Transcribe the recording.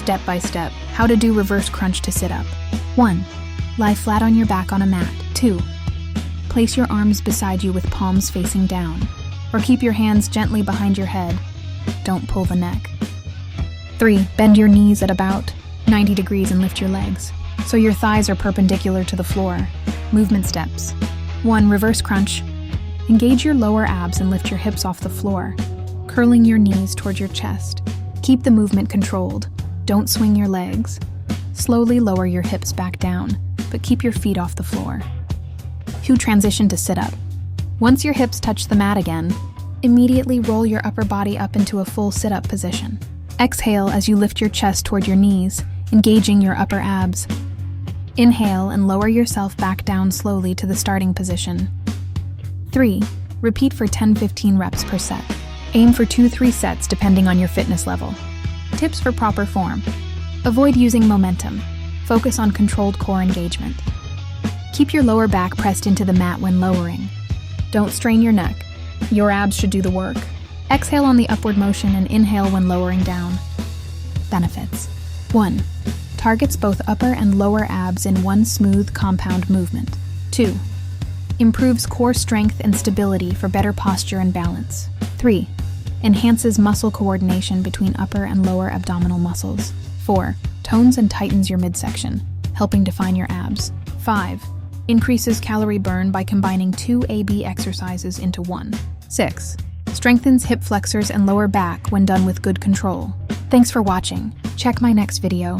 step by step how to do reverse crunch to sit up. 1. Lie flat on your back on a mat. 2. Place your arms beside you with palms facing down, or keep your hands gently behind your head. Don't pull the neck. 3. Bend your knees at about 90 degrees and lift your legs, so your thighs are perpendicular to the floor. Movement steps. 1. Reverse crunch. Engage your lower abs and lift your hips off the floor, curling your knees toward your chest. Keep the movement controlled. Don't swing your legs. Slowly lower your hips back down, but keep your feet off the floor. 2. Transition to sit-up. Once your hips touch the mat again, immediately roll your upper body up into a full sit-up position. Exhale as you lift your chest toward your knees, engaging your upper abs. Inhale and lower yourself back down slowly to the starting position. 3. Repeat for 10-15 reps per set. Aim for 2-3 sets depending on your fitness level. Tips for proper form. Avoid using momentum. Focus on controlled core engagement. Keep your lower back pressed into the mat when lowering. Don't strain your neck. Your abs should do the work. Exhale on the upward motion and inhale when lowering down. Benefits. 1. Targets both upper and lower abs in one smooth, compound movement. 2. Improves core strength and stability for better posture and balance. 3. Enhances muscle coordination between upper and lower abdominal muscles. 4. Tones and tightens your midsection, helping define your abs. 5. Increases calorie burn by combining 2 AB exercises into 1. 6. Strengthens hip flexors and lower back when done with good control. Thanks for watching. Check my next video.